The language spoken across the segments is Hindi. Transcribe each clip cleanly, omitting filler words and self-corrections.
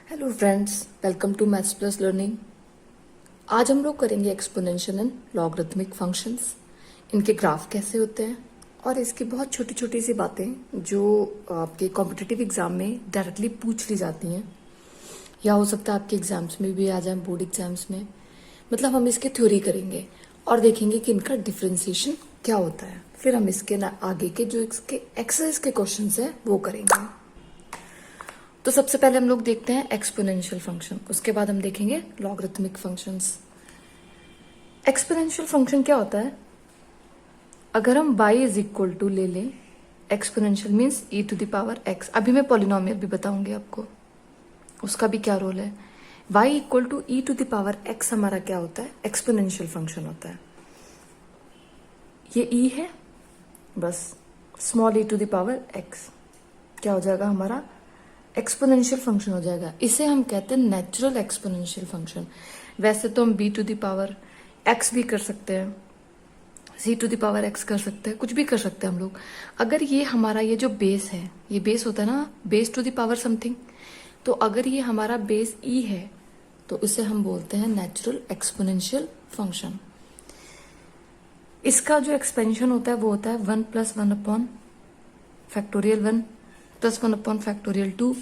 Hello friends, welcome to maths plus learning. आज हम लोग करेंगे एक्सपोनेंशियल एंड लॉगरिथमिक फंक्शंस, इनके ग्राफ कैसे होते हैं और इसकी बहुत छोटी छोटी सी बातें जो आपके कॉम्पिटिटिव एग्जाम में डायरेक्टली पूछ ली जाती हैं या हो सकता है आपके एग्जाम्स में भी आ जाए, बोर्ड एग्जाम्स में। मतलब हम इसकी थ्योरी करेंगे और देखेंगे कि इनका डिफ्रेंसिएशन क्या होता है। फिर हम इसके आगे के जो इसके एक्सरसाइज के क्वेश्चन हैं वो करेंगे। तो सबसे पहले हम लोग देखते हैं एक्सपोनेंशियल फंक्शन, उसके बाद हम देखेंगे लॉगरिथमिक फंक्शंस। एक्सपोनेंशियल फंक्शन क्या होता है? अगर हम y इज इक्वल टू ले लें, exponential means e to the power x। अभी मैं पॉलिनोमियल भी बताऊंगी आपको, उसका भी क्या रोल है। y equal to e to the power x हमारा क्या होता है? एक्सपोनेंशियल फंक्शन होता है। ये e है, बस small e to the power x क्या हो जाएगा? हमारा एक्सपोनेंशियल फंक्शन हो जाएगा। इसे हम कहते हैं नेचुरल एक्सपोनेंशियल फंक्शन। वैसे तो हम b to the power x भी कर सकते हैं, c to the power x कर सकते हैं, कुछ भी कर सकते हैं हम लोग। अगर ये हमारा ये जो बेस है, ये बेस होता है ना, base to the power something, तो अगर ये हमारा बेस e है तो इसे हम बोलते हैं नेचुरल एक्सपोनेंशियल फंक्शन। इसका जो एक्सपेंशन होता है वो होता है 1 plus 1 upon factorial 1 plus 1 upon factorial 2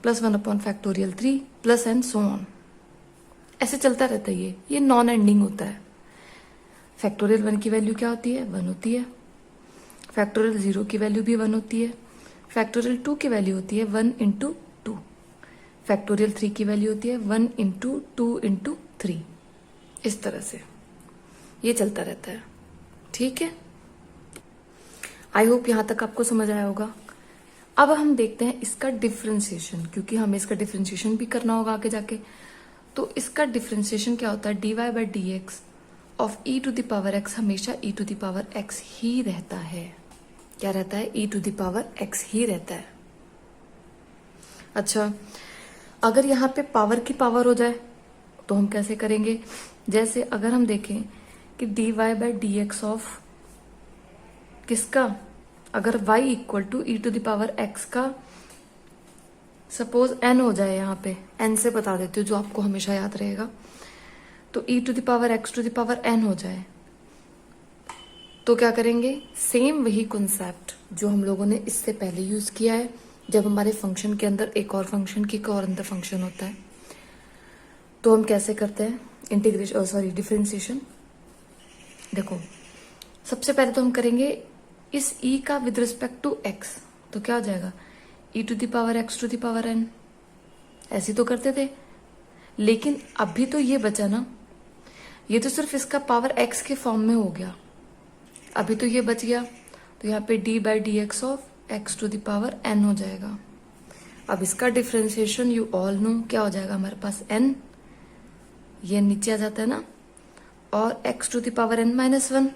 plus 1 upon factorial 3 plus and so on. ऐसे चलता रहता है। ये नॉन एंडिंग होता है। फैक्टोरियल 1 की वैल्यू क्या होती है? 1 होती है। फैक्टोरियल 0 की वैल्यू भी 1 होती है। फैक्टोरियल 2 की वैल्यू होती है 1 इंटू 2। फैक्टोरियल 3 की वैल्यू होती है 1 इंटू 2 इंटू 3। इस तरह से ये चलता रहता है। ठीक है, आई होप यहां तक आपको समझ आया होगा। अब हम देखते हैं इसका डिफ्रेंसिएशन, क्योंकि हमें इसका डिफ्रेंसिएशन भी करना होगा आगे जाके। तो इसका डिफ्रेंसिएशन क्या होता है? D y by d x of e to the power x हमेशा e to the power x ही रहता है। क्या रहता है? E to the power x ही रहता है। अच्छा, अगर यहाँ पे पावर की पावर हो जाए तो हम कैसे करेंगे? जैसे अगर हम देखें कि d y by d x of किसका, अगर y equal to e to the power x का सपोज n हो जाए, यहाँ पे n से बता देती हूँ जो आपको हमेशा याद रहेगा। तो e to the power x to the power n हो जाए तो क्या करेंगे? सेम वही कॉन्सेप्ट जो हम लोगों ने इससे पहले यूज किया है, जब हमारे फंक्शन के अंदर एक और फंक्शन की एक और अंदर फंक्शन होता है। तो हम कैसे करते हैं इंटीग्रेशन, डिफरेंशिएशन। देखो, सबसे पहले तो हम करेंगे इस e का विद रिस्पेक्ट टू x, तो क्या हो जाएगा? e to the power x to the power n। ऐसे तो करते थे, लेकिन अभी तो ये बचा ना, ये तो सिर्फ इसका पावर x के फॉर्म में हो गया। अभी तो ये बच गया, तो यहाँ पे d by d x of x to the power n हो जाएगा। अब इसका डिफ्रेंसिएशन यू ऑल नो क्या हो जाएगा हमारे पास? n, ये नीचे आ जाता है ना, और x to the power n minus 1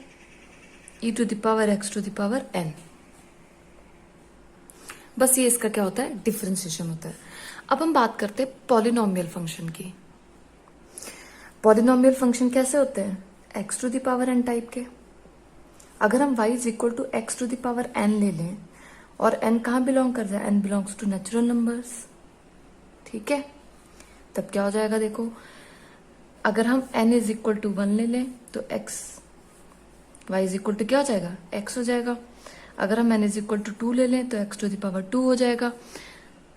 e to the power x to the power n। बस ये इसका क्या होता है? डिफरेंशिएशन होता है। अब हम बात करते हैं पॉलिनोमियल फंक्शन की। पॉलिनोमियल फंक्शन कैसे होते हैं? x to the power n type के। अगर हम y is equal to x to the power n ले लें और n कहाँ बिलोंग कर जाए? n belongs to natural numbers. ठीक है, तब क्या हो जाएगा? देखो, अगर हम n इज इक्वल टू 1 ले लें तो y इज इक्वल टू क्या हो जाएगा? x हो जाएगा। अगर हम n इज इक्वल टू 2 ले लें तो x टू द पावर 2 हो जाएगा।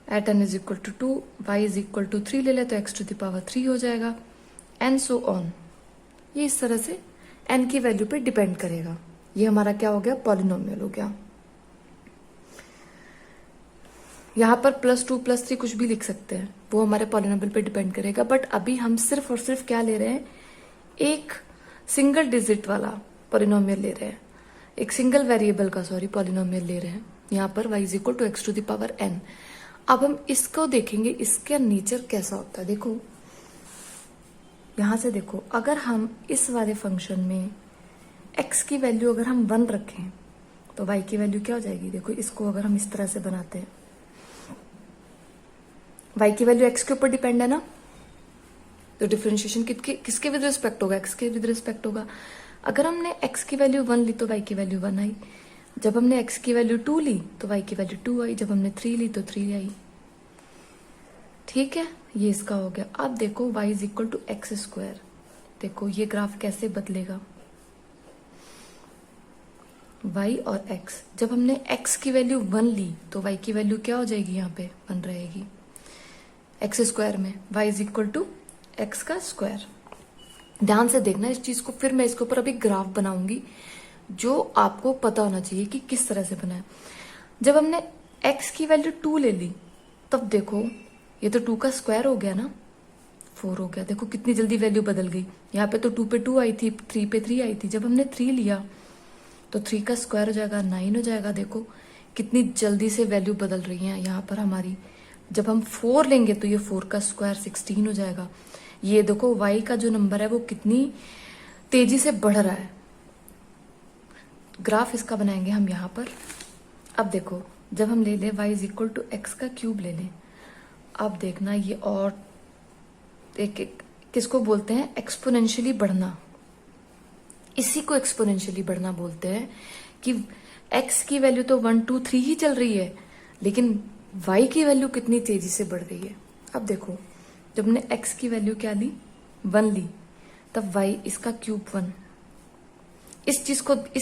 At n is equal to 2, y is equal to 3 ले लें तो x टू द पावर 3 हो जाएगा, एंड सो ऑन। ये इस तरह से n की वैल्यू पे डिपेंड करेगा। ये हमारा क्या हो गया? पॉलिनोमियल हो गया। यहाँ पर +2 +3 कुछ भी लिख सकते हैं, वो हमारे पॉलिनोमियल पे डिपेंड करेगा। बट अभी हम सिर्फ और सिर्फ क्या ले रहे हैं? एक सिंगल डिजिट वाला पॉलिनोमियल ले रहे हैं, एक सिंगल वेरिएबल का पॉलिनोमियल ले रहे हैं। यहाँ पर y is equal to x to the power n। अब हम इसको देखेंगे, इसका नेचर कैसा होता है। देखो, यहां से देखो, अगर हम इस वाले फंक्शन में x की वैल्यू अगर हम 1 रखें तो y की वैल्यू क्या हो जाएगी? देखो, इसको अगर हम इस तरह से बनाते हैं, y की वैल्यू x के ऊपर डिपेंड है ना, तो डिफरेंशिएशन किसके विद रिस्पेक्ट होगा? x के विद रिस्पेक्ट होगा। अगर हमने x की वैल्यू 1 ली तो y की वैल्यू 1 आई। जब हमने x की वैल्यू 2 ली तो y की वैल्यू 2 आई। जब हमने 3 ली तो 3 आई। ठीक है, ये इसका हो गया। अब देखो y is equal to x square. देखो ये ग्राफ कैसे बदलेगा, y और x। जब हमने x की वैल्यू 1 ली तो y की वैल्यू क्या हो जाएगी, यहाँ पे 1 रहेगी एक्स स्क्वायर में। y is equal to x का स्क्वायर। ध्यान से देखना इस चीज को, फिर मैं इसके ऊपर अभी ग्राफ बनाऊंगी जो आपको पता होना चाहिए कि किस तरह से बना है। जब हमने x की वैल्यू 2 ले ली तब देखो ये तो 2 का स्क्वायर हो गया ना, 4 हो गया। देखो कितनी जल्दी वैल्यू बदल गई। यहाँ पे तो 2 पे 2 आई थी, 3 पे 3 आई थी। जब हमने 3 लिया तो 3 का स्क्वायर हो जाएगा 9 हो जाएगा। देखो कितनी जल्दी से वैल्यू बदल रही है यहाँ पर हमारी। जब हम 4 लेंगे तो ये 4 का स्क्वायर 16 हो जाएगा। ये देखो y का जो नंबर है वो कितनी तेजी से बढ़ रहा है। ग्राफ इसका बनाएंगे हम यहाँ पर। अब देखो जब हम ले ले y is equal to x का क्यूब ले लें, अब देखना ये और एक किसको बोलते हैं, एक्सपोनेंशियली बढ़ना। इसी को एक्सपोनेंशियली बढ़ना बोलते हैं कि x की वैल्यू तो 1 2 3 ही चल रही है, लेकिन y की वैल्यू कितनी तेजी से बढ़ रही है। अब देखो जब हमने x की वैल्यू क्या ली, 1 ली, तब y इसका क्यूब 1। इस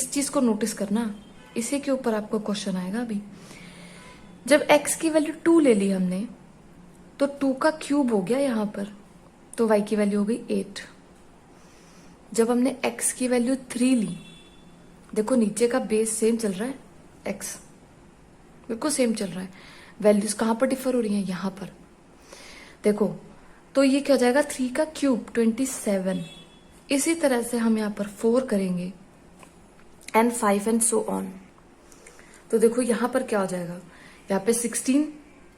चीज को नोटिस करना, इसी के ऊपर आपको क्वेश्चन आएगा अभी। जब x की वैल्यू 2 ले ली हमने तो 2 का क्यूब हो गया यहाँ पर, तो y की वैल्यू हो गई 8। जब हमने x की वैल्यू 3 ली, देखो नीचे का बेस सेम चल रहा है, x बिल्कुल सेम चल रहा है। वैल्यूज कहां पर डिफर हो रही हैं, यहां पर देखो। तो ये क्या हो जाएगा, 3 का क्यूब 27। इसी तरह से हम यहाँ पर 4 करेंगे एंड 5 एंड सो ऑन। तो देखो यहां पर क्या हो जाएगा, यहाँ पे 16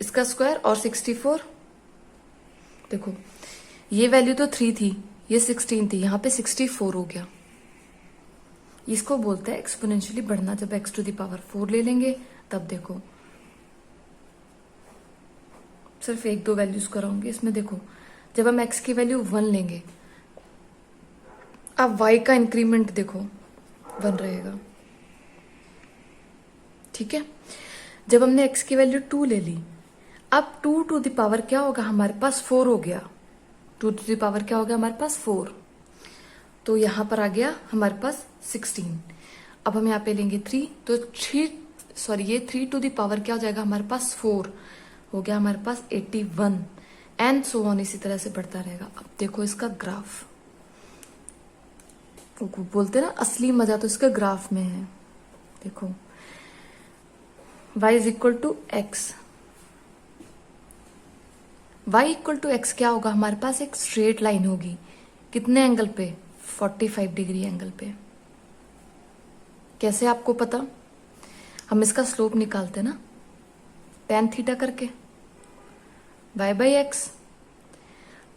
इसका स्क्वायर और 64। देखो ये वैल्यू तो 3 थी, ये 16 थी, यहाँ पे 64 हो गया। इसको बोलते हैं एक्सपोनेंशियली बढ़ना। जब x टू द पावर 4 ले लेंगे तब देखो, सिर्फ 1-2 वैल्यूज कराऊंगी इसमें। देखो जब हम x की वैल्यू 1 लेंगे, अब y का इंक्रीमेंट देखो 1 रहेगा, ठीक है। जब हमने x की वैल्यू 2 ले ली, अब 2 टू द पावर क्या होगा हमारे पास, 4 हो गया। 2 टू द पावर क्या हो गया हमारे पास, 4। तो यहां पर आ गया हमारे पास 16। अब हम यहाँ पे लेंगे 3, तो ये 3 टू द पावर क्या हो जाएगा हमारे पास, 4 हो गया हमारे पास 81 एंड सो ऑन। इसी तरह से बढ़ता रहेगा। अब देखो इसका ग्राफ, बोलते ना असली मजा तो इसका ग्राफ में है। देखो y is equal to x, y equal to x क्या होगा हमारे पास, एक स्ट्रेट लाइन होगी। कितने एंगल पे, 45 डिग्री एंगल पे। कैसे आपको पता, हम इसका स्लोप निकालते ना tan थीटा करके, y बाई एक्स।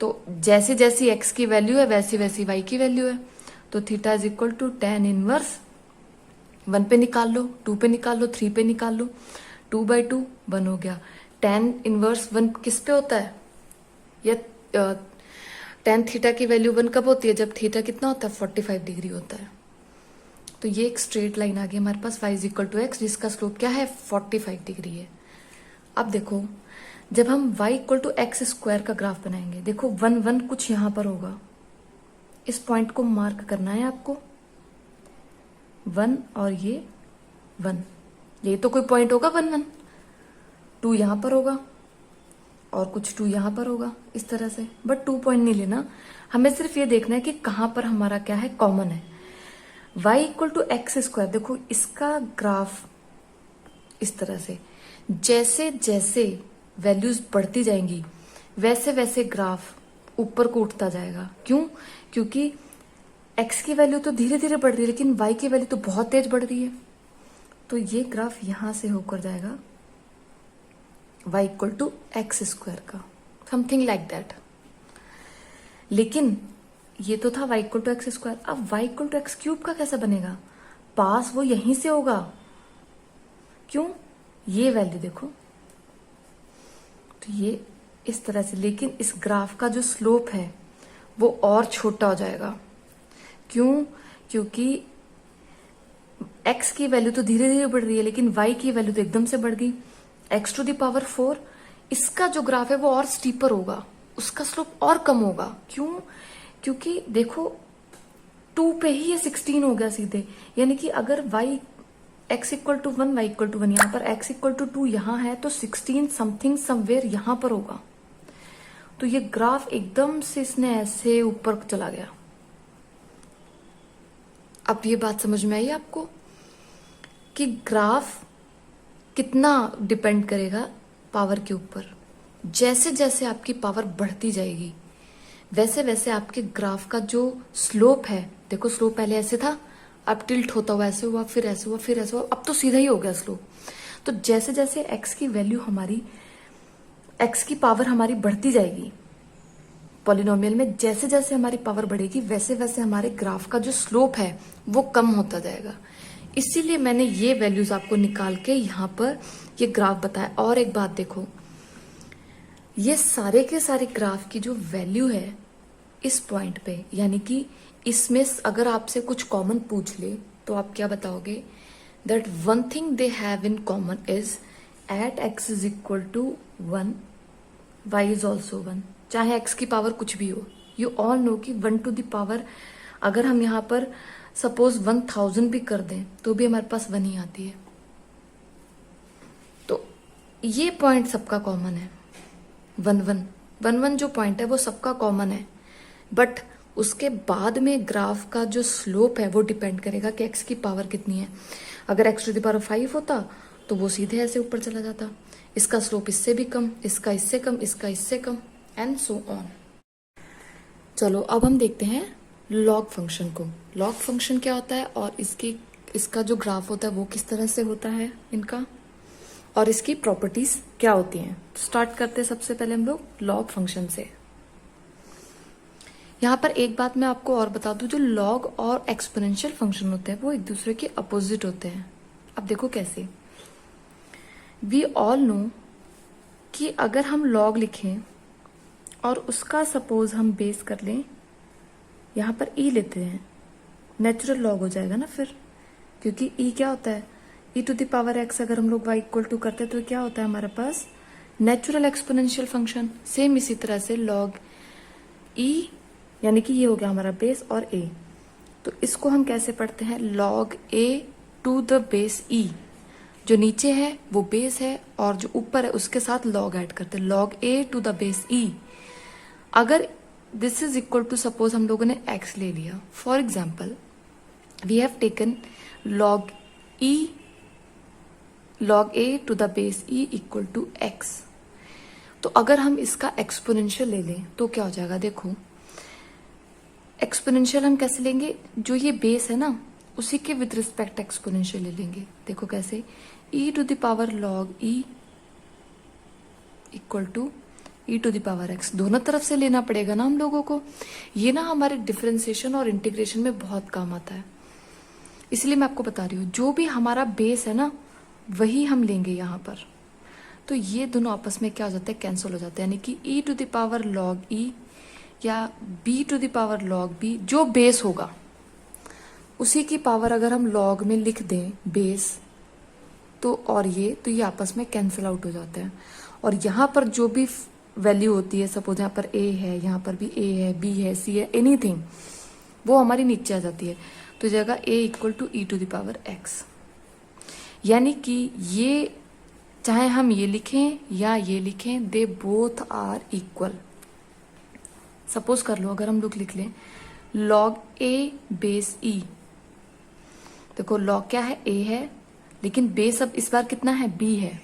तो जैसी जैसी x की वैल्यू है वैसी वैसी y की वैल्यू है। तो theta is equal to tan inverse 1 पे निकाल लो, 2 पे निकाल लो, 3 पे निकाल लो, 2/2 1 हो गया। tan इनवर्स 1 किस पे होता है, या tan थीटा की वैल्यू 1 कब होती है, जब थीटा कितना होता है, 45 डिग्री होता है। तो ये एक स्ट्रेट लाइन आ गई हमारे पास y is equal to x, जिसका स्लोप क्या है, 45 डिग्री है। अब देखो जब हम y equal to x square का ग्राफ बनाएंगे, देखो 1 1 कुछ यहां पर होगा। इस पॉइंट को मार्क करना है आपको, 1 और ये 1, ये तो कोई पॉइंट होगा 1 1। 2 यहां पर होगा और कुछ 2 यहां पर होगा, इस तरह से। बट 2 पॉइंट नहीं लेना, हमें सिर्फ ये देखना है कि कहां पर हमारा क्या है, कॉमन है। y equal to x square, देखो इसका ग्राफ इस तरह से, जैसे जैसे वैल्यूज बढ़ती जाएंगी वैसे वैसे ग्राफ ऊपर को उठता जाएगा। क्यों, क्योंकि x की वैल्यू तो धीरे धीरे बढ़ रही है, लेकिन y की वैल्यू तो बहुत तेज बढ़ रही है। तो ये ग्राफ यहां से होकर जाएगा y equal to x square का, समथिंग लाइक दैट। लेकिन ये तो था y equal to x square. अब y equal to x cube का कैसे बनेगा, पास वो यहीं से होगा। क्यों, ये वैल्यू देखो, तो ये इस तरह से। लेकिन इस ग्राफ का जो स्लोप है वो और छोटा हो जाएगा। क्यों, क्योंकि x की वैल्यू तो धीरे धीरे बढ़ रही है, लेकिन y की वैल्यू तो एकदम से बढ़ गई। x टू द पावर 4, इसका जो ग्राफ है वो और स्टीपर होगा, उसका स्लोप और कम होगा। क्यों? क्योंकि देखो 2 पे ही ये 16 हो गया सीधे, यानी कि अगर y x equal to 1, y equal to 1, यहाँ पर x इक्वल टू 2 यहाँ है, तो 16 समथिंग समवेयर यहाँ पर होगा। तो ये ग्राफ एकदम से इसने ऐसे ऊपर चला गया। अब ये बात समझ में आई आपको कि ग्राफ कितना डिपेंड करेगा पावर के ऊपर। जैसे जैसे आपकी पावर बढ़ती जाएगी वैसे वैसे आपके ग्राफ का जो स्लोप है, देखो स्लोप पहले ऐसे था, अब टिल्ट होता हुआ ऐसे हुआ, फिर ऐसे हुआ, फिर ऐसे हुआ, अब तो सीधा ही हो गया स्लोप। तो जैसे जैसे x की वैल्यू हमारी, x की पावर हमारी बढ़ती जाएगी पॉलिनोमियल में, जैसे जैसे हमारी पावर बढ़ेगी वैसे वैसे हमारे ग्राफ का जो स्लोप है वो कम होता जाएगा। इसीलिए मैंने ये वैल्यूज आपको निकाल के यहाँ पर ये ग्राफ बताया। और एक बात देखो, ये सारे के सारे ग्राफ की जो वैल्यू है इस पॉइंट पे, यानी कि इसमें अगर आपसे कुछ कॉमन पूछ ले तो आप क्या बताओगे? That one thing they have in common is at x is equal to 1, y is also 1, चाहे x की पावर कुछ भी हो। यू ऑल नो कि 1 टू द पावर, अगर हम यहाँ पर सपोज 1000 भी कर दें तो भी हमारे पास 1 ही आती है। तो ये पॉइंट सबका कॉमन है, 1 जो पॉइंट है वो सबका कॉमन है, बट उसके बाद में ग्राफ का जो स्लोप है वो डिपेंड करेगा कि x की पावर कितनी है। अगर x टू द पावर 5 होता तो वो सीधे ऐसे ऊपर चला जाता, इसका स्लोप इससे भी कम, इसका इससे कम, इसका इससे कम, एंड सो ऑन। चलो अब हम देखते हैं लॉग फंक्शन को। लॉग फंक्शन क्या होता है और इसका जो ग्राफ होता है वो किस तरह से होता है इनका, और इसकी प्रॉपर्टीज क्या होती हैं। स्टार्ट करते हैं सबसे पहले हम लोग लॉग फंक्शन से। यहाँ पर एक बात मैं आपको और बता दूं, जो लॉग और एक्सपोनेंशियल फंक्शन होते हैं वो एक दूसरे के अपोजिट होते हैं। अब देखो कैसे, वी ऑल नो कि अगर हम लॉग लिखें और उसका सपोज हम बेस कर लें, यहाँ पर ई लेते हैं, नेचुरल लॉग हो जाएगा ना फिर, क्योंकि ई क्या होता है, e to the power x. अगर हम लोग वाई इक्वल टू करते हैं तो क्या होता है हमारे पास, नेचुरल एक्सपोनेंशियल फंक्शन। सेम इसी तरह से लॉग ई, यानी कि ये हो गया हमारा बेस और ए, तो इसको हम कैसे पढ़ते हैं, log a to the base e. जो नीचे है वो बेस है और जो ऊपर है उसके साथ लॉग ऐड करते हैं, log a to the base e. अगर this is equal to, suppose हम लोगों ने x ले लिया, for example we have taken log e, log a to the base e equal to x। तो अगर हम इसका एक्सपोनेंशियल ले लें तो क्या हो जाएगा, देखो एक्सपोनेंशियल हम कैसे लेंगे, जो ये बेस है ना उसी के विद रिस्पेक्ट एक्सपोनेंशियल ले लेंगे। देखो कैसे, e to the power log e equal to e to the power x। दोनों तरफ से लेना पड़ेगा ना हम लोगों को, ये ना हमारे डिफरेंशिएशन और इंटीग्रेशन में बहुत काम आता है। इसलिए मैं आपको बता रही हूँ, जो भी हमारा बेस है ना वही हम लेंगे यहाँ पर। तो ये दोनों आपस में क्या हो जाते हैं, कैंसिल हो जाते हैं, यानी कि e to the power log e या b to the power log b, जो बेस होगा उसी की पावर अगर हम लॉग में लिख दें बेस, तो और ये तो ये आपस में कैंसिल आउट हो जाते हैं। और यहाँ पर जो भी वैल्यू होती है, सपोज यहाँ पर a है, यहाँ पर भी a है, b है, c है, एनीथिंग, वो हमारी नीचे आ जाती है। तो जगह a equal to e to the power x, यानी कि ये चाहे हम ये लिखें या ये लिखें, they both are equal. Suppose कर लो अगर हम लोग लिख लें लॉग a बेस e, देखो लॉग क्या है, a है, लेकिन बेस अब इस बार कितना है, b है।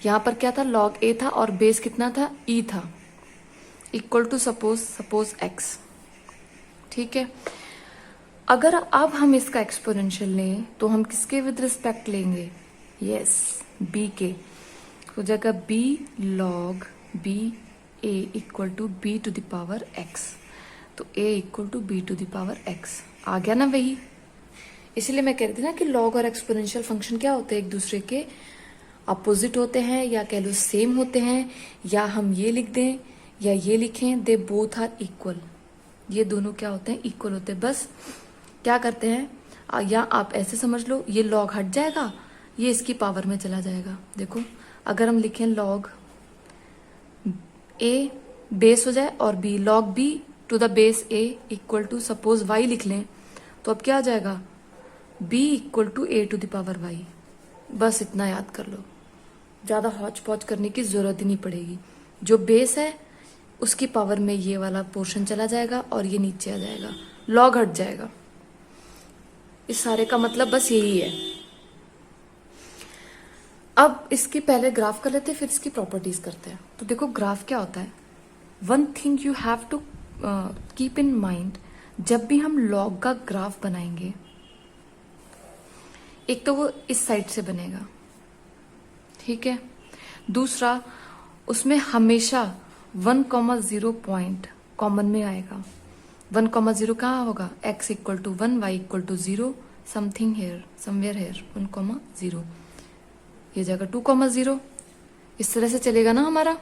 यहाँ पर क्या था, लॉग a था और बेस कितना था, e था, इक्वल टू सपोज x। ठीक है, अगर अब हम इसका एक्सपोनेंशियल लें तो हम किसके विद रिस्पेक्ट लेंगे, यस b के। तो जगह b log b a equal to b to the power x, तो a equal to b to the power x आ गया ना वही। इसलिए मैं कह रही थी ना कि लॉग और एक्सपोनेंशियल फंक्शन क्या होते हैं, एक दूसरे के अपोजिट होते हैं, या कह लो सेम होते हैं, या हम ये लिख दें या ये लिखें, दे बोथ आर इक्वल। ये दोनों क्या होते हैं, इक्वल होते हैं। बस क्या करते हैं, या आप ऐसे समझ लो, ये लॉग हट जाएगा, ये इसकी पावर में चला जाएगा। देखो अगर हम लिखें लॉग ए बेस हो जाए और b, log b to the base a equal to suppose y लिख लें, तो अब क्या आ जाएगा, b equal to a to the power y. बस इतना याद कर लो, ज्यादा हौच पौच करने की जरूरत ही नहीं पड़ेगी। जो बेस है उसकी पावर में ये वाला पोर्शन चला जाएगा और ये नीचे आ जाएगा, लॉग हट जाएगा। इस सारे का मतलब बस यही है। अब इसकी पहले ग्राफ कर लेते हैं, फिर इसकी प्रॉपर्टीज करते हैं। तो देखो ग्राफ क्या होता है, one thing you have to keep in mind, जब भी हम लॉग का ग्राफ बनाएंगे, एक तो वो इस साइड से बनेगा, ठीक है। दूसरा, उसमें हमेशा 1,0 पॉइंट कॉमन में आएगा। 1,0 कहाँ होगा, x equal to 1, y equal to 0, something here, somewhere here 1,0। ये जगह 2,0, इस तरह से चलेगा ना हमारा।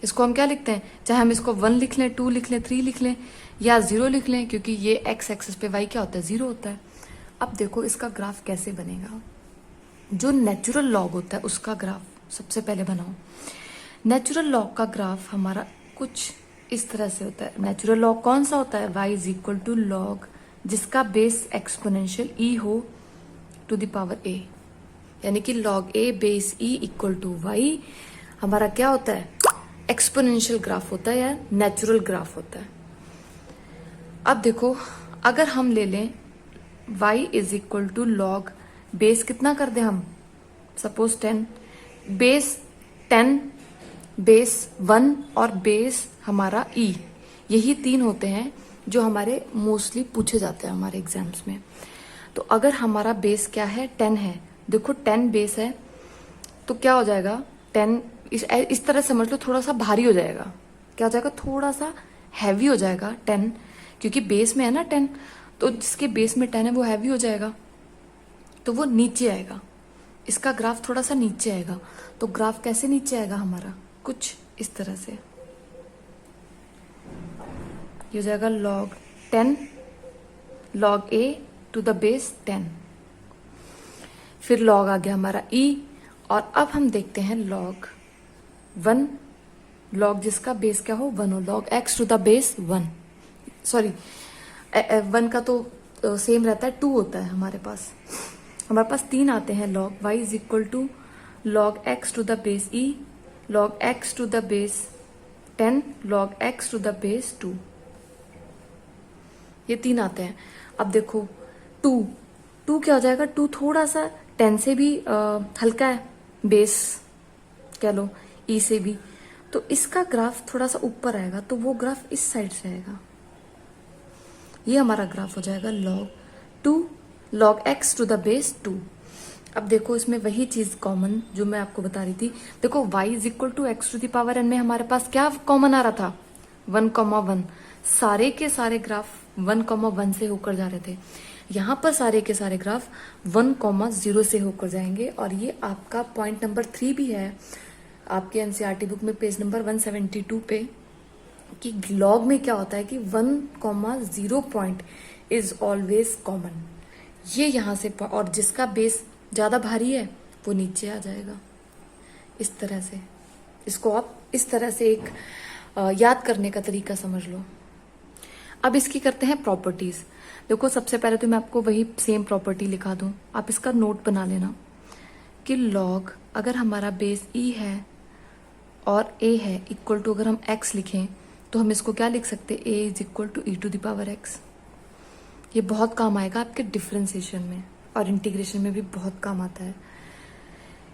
इसको हम क्या लिखते हैं, चाहे हम इसको 1 लिख लें, 2 लिख लें, 3 लिख लें या 0 लिख लें, क्योंकि ये x एक्सिस पे y क्या होता है, 0 होता है। अब देखो इसका ग्राफ कैसे बनेगा। जो नेचुरल लॉग होता है उसका ग्राफ सबसे पहले बनाओ। नेचुरल लॉग का ग्राफ हमारा कुछ इस तरह से होता है। नेचुरल लॉग कौन सा होता है, y is equal to log जिसका बेस एक्सपोनेंशियल e हो टू द पावर a, यानी कि log a base e equal to y हमारा क्या होता है, एक्सपोनेंशियल ग्राफ होता है या नेचुरल ग्राफ होता है। अब देखो अगर हम ले लें y is equal to log base कितना कर दे हम, सपोज 10, बेस 10, बेस 1 और बेस हमारा e, यही 3 होते हैं जो हमारे मोस्टली पूछे जाते हैं हमारे एग्जाम्स में। तो अगर हमारा बेस क्या है, 10 है, देखो 10 बेस है तो क्या हो जाएगा, 10 इस तरह समझ लो, थोड़ा सा भारी हो जाएगा। क्या हो जाएगा, थोड़ा सा हैवी हो जाएगा 10, क्योंकि बेस में है ना 10, तो जिसके बेस में 10 है वो हैवी हो जाएगा, तो वो नीचे आएगा। इसका ग्राफ थोड़ा सा नीचे आएगा। तो ग्राफ कैसे नीचे आएगा हमारा, कुछ इस तरह से। ये हो जाएगा log 10 log a to the base 10, फिर लॉग आ गया हमारा e, और अब हम देखते हैं लॉग 1, लॉग जिसका बेस क्या हो 1 हो, log x to the base 1, sorry 1 का तो सेम रहता है, 2 होता है हमारे पास 3 आते हैं log. y is equal to log x to the base e, log x to the base 10, log x to the base 2, ये 3 आते हैं। अब देखो 2 क्या हो जाएगा, 2 थोड़ा सा 10 से भी हल्का है, बेस कह लो e से भी, तो इसका ग्राफ थोड़ा सा ऊपर आएगा, तो वो ग्राफ इस साइड से आएगा। ये हमारा ग्राफ हो जाएगा log 2 log x to the base 2। अब देखो इसमें वही चीज कॉमन जो मैं आपको बता रही थी। देखो y is equal to x to the power n में हमारे पास क्या कॉमन आ रहा था, 1,1। सारे के सारे ग्राफ 1,1 से होकर जा रहे थे। यहाँ पर सारे के सारे ग्राफ 1,0 से होकर जाएंगे। और ये आपका पॉइंट नंबर 3 भी है आपके एनसीईआरटी बुक में पेज नंबर 172 पे, कि लॉग में क्या होता है कि 1,0 पॉइंट इज ऑलवेज कॉमन। ये यहाँ से, और जिसका बेस ज्यादा भारी है वो नीचे आ जाएगा इस तरह से। इसको आप इस तरह से एक याद करने का तरीका समझ लो। अब इसकी करते हैं प्रॉपर्टीज। देखो सबसे पहले तो मैं आपको वही सेम प्रॉपर्टी लिखा दूं, आप इसका नोट बना लेना कि लॉग अगर हमारा बेस e है और a है इक्वल टू, अगर हम x लिखें तो हम इसको क्या लिख सकते हैं, a is equal to e to the power x। ये बहुत काम आएगा आपके डिफरेंशिएशन में और इंटीग्रेशन में भी बहुत काम आता है।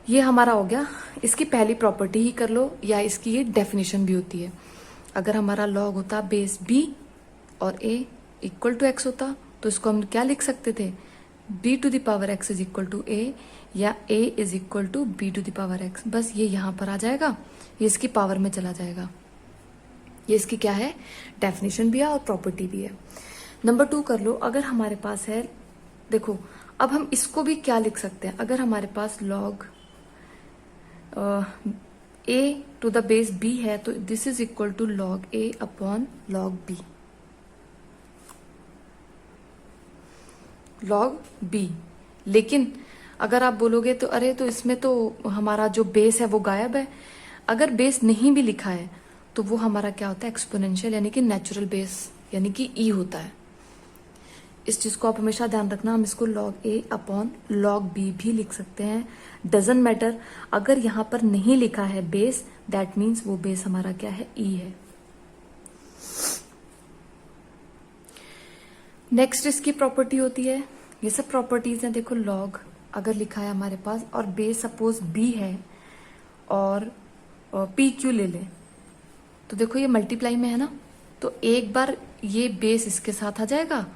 ये हमारा हो गया, इसकी पहली प्रॉपर्टी ही कर लो, या इसकी ये डेफिनेशन भी होती है। अगर हमारा लॉग होता बेस b और a इक्वल टू x होता, तो इसको हम क्या लिख सकते थे, b to the power x is equal to a, या a is equal to b to the power x। बस ये यहाँ पर आ जाएगा, ये इसकी पावर में चला जाएगा। ये इसकी क्या है, डेफिनेशन भी है और प्रॉपर्टी भी है। नंबर 2 कर लो, अगर हमारे पास है, देखो अब हम इसको भी क्या लिख सकते हैं, अगर हमारे पास log a to the base b है तो this is equal to log a upon log b, log b। लेकिन अगर आप बोलोगे तो अरे तो इसमें तो हमारा जो बेस है वो गायब है। अगर बेस नहीं भी लिखा है तो वो हमारा क्या होता है, एक्सपोनेंशियल यानी कि नेचुरल बेस यानी कि ई होता है। इस चीज को आप हमेशा ध्यान रखना। हम इसको log a upon log b भी लिख सकते हैं, डजेंट मैटर। अगर यहां पर नहीं लिखा है बेस, दैट मीन्स वो बेस हमारा क्या है, e है। नेक्स्ट इसकी प्रॉपर्टी होती है, ये सब प्रॉपर्टीज हैं। देखो log अगर लिखा है हमारे पास और बेस सपोज b है और p q ले ले, तो देखो ये मल्टीप्लाई में है ना, तो एक बार ये बेस इसके साथ आ जाएगा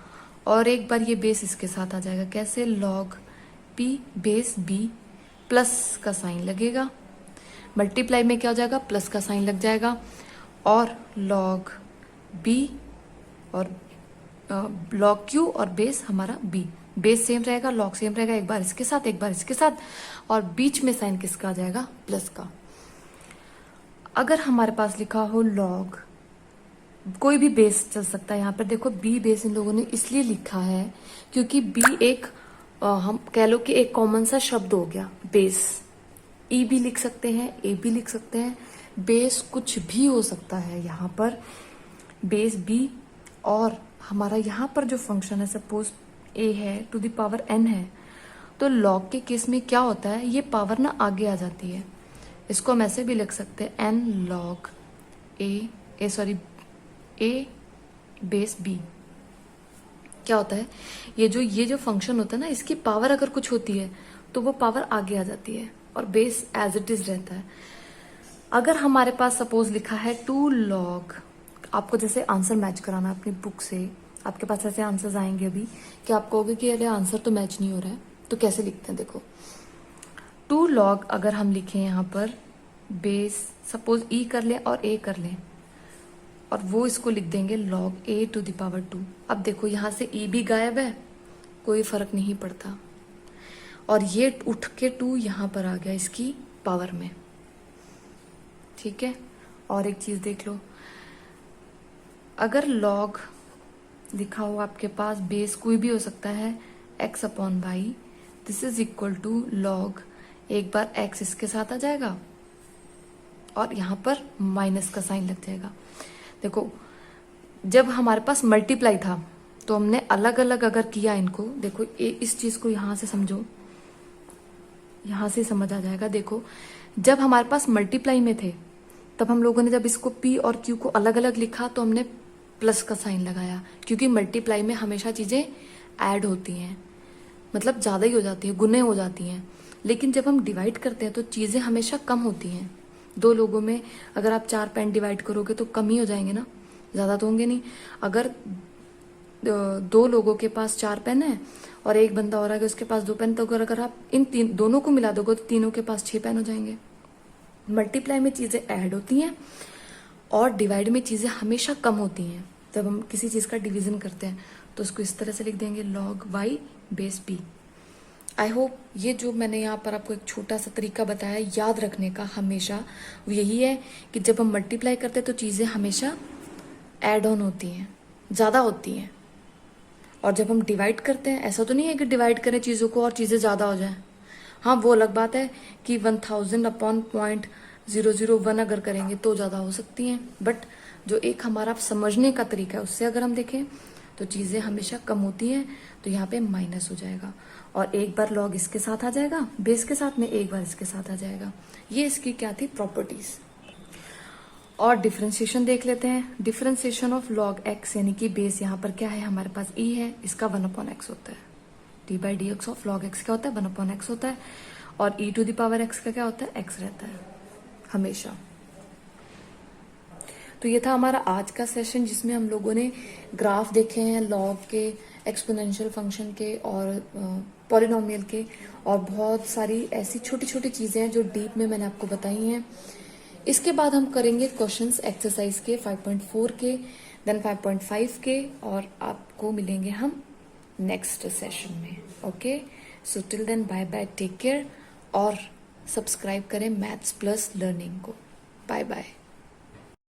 और एक बार ये बेस इसके साथ आ जाएगा। कैसे, log p base b plus का साइन लगेगा, मल्टीप्लाई में क्या हो जाएगा, प्लस का साइन लग जाएगा, और log b और log q और बेस हमारा b, बेस सेम रहेगा, log सेम रहेगा, एक बार इसके साथ एक बार इसके साथ, और बीच में साइन किसका आ जाएगा, प्लस का। अगर हमारे पास लिखा हो log, कोई भी बेस चल सकता है। यहाँ पर देखो b बेस इन लोगों ने इसलिए लिखा है क्योंकि b एक हम कह लो कि एक कॉमन सा शब्द हो गया बेस। e भी लिख सकते हैं, a भी लिख सकते हैं, बेस कुछ भी हो सकता है यहाँ पर, बेस b। और हमारा यहाँ पर जो फंक्शन है सपोज a है टू द पावर n है, तो log के केस में क्या होता है, ये पावर ना आगे आ जाती है। इसको हम ऐसे भी लिख सकते हैं n log a base b। क्या होता है, ये जो फंक्शन होता है ना, इसकी पावर अगर कुछ होती है तो वो पावर आगे आ जाती है और बेस एज इट इज रहता है। अगर हमारे पास सपोज लिखा है 2 log, आपको जैसे आंसर मैच कराना है अपनी बुक से, आपके पास ऐसे आंसर्स आएंगे अभी कि आप कहोगे कि अरे आंसर तो मैच नहीं हो रहा है, तो कैसे लिखते हैं, देखो 2 log अगर हम लिखें यहाँ पर बेस सपोज e कर लें और a कर लें, और वो इसको लिख देंगे log a to the power 2। अब देखो यहाँ से e भी गायब है, कोई फर्क नहीं पड़ता, और ये उठ के 2 यहाँ पर आ गया इसकी पावर में, ठीक है। और एक चीज देख लो, अगर log लिखा हो आपके पास, बेस कोई भी हो सकता है x upon y, this is equal to log, एक बार x इसके साथ आ जाएगा और यहाँ पर माइनस का साइन लग जाएगा। देखो जब हमारे पास मल्टीप्लाई था तो हमने अलग अलग अगर किया इनको, देखो इस चीज को यहां से समझो, यहां से समझ आ जाएगा। देखो जब हमारे पास मल्टीप्लाई में थे तब हम लोगों ने जब इसको p और q को अलग अलग लिखा तो हमने प्लस का साइन लगाया, क्योंकि मल्टीप्लाई में हमेशा चीजें ऐड होती हैं, मतलब ज्यादा ही हो जाती है, गुने हो जाती हैं। लेकिन जब हम डिवाइड करते हैं तो चीजें हमेशा कम होती हैं। 2 लोगों में अगर आप 4 पेन डिवाइड करोगे तो कम ही हो जाएंगे ना, ज्यादा तो होंगे नहीं। अगर 2 लोगों के पास 4 पेन है और एक बंदा और है उसके पास 2 पेन, तो अगर आप इन दोनों को मिला दोगे तो तीनों के पास 6 पेन हो जाएंगे। मल्टीप्लाई में चीजें ऐड होती हैं और डिवाइड में चीजें हमेशा कम होती हैं। जब हम किसी चीज का डिवीजन करते हैं तो उसको इस तरह से लिख देंगे log y base b। I hope ये जो मैंने यहाँ पर आपको एक छोटा सा तरीका बताया याद रखने का हमेशा, वो यही है कि जब हम मल्टीप्लाई करते हैं तो चीजें हमेशा ऐड ऑन होती हैं, ज्यादा होती हैं। और जब हम डिवाइड करते हैं, ऐसा तो नहीं है कि डिवाइड करें चीजों को और चीजें ज्यादा हो जाएं। हाँ वो अलग बात है कि 1000 अपॉन 0.001 अगर करेंगे तो ज्यादा हो सकती हैं, बट जो एक हमारा समझने का तरीका है उससे अगर हम देखें तो चीजें हमेशा कम होती हैं, तो यहाँ पे माइनस हो जाएगा और एक बार log इसके साथ आ जाएगा बेस के साथ में, एक बार इसके साथ आ जाएगा। ये इसकी क्या थी, प्रॉपर्टीज। और डिफरेंशिएशन देख लेते हैं। डिफरेंशिएशन ऑफ log x यानी कि बेस यहाँ पर क्या है, हमारे पास e है, इसका 1/x होता है। d/dx ऑफ log x क्या होता है, 1/x होता है, और e to the power x का क्या होता है, x रहता है हमेशा। तो ये था हमारा आज का सेशन जिसमें हम लोगों ने ग्राफ देखे हैं लॉग के, एक्सपोनेंशियल फंक्शन के और पॉलिनोमियल के, और बहुत सारी ऐसी छोटी छोटी चीजें हैं जो डीप में मैंने आपको बताई हैं। इसके बाद हम करेंगे क्वेश्चंस एक्सरसाइज के 5.4 के, देन 5.5 के, और आपको मिलेंगे हम नेक्स्ट सेशन में। Okay, so till then bye bye, take care, और सब्सक्राइब करें मैथ्स प्लस लर्निंग को। Bye bye.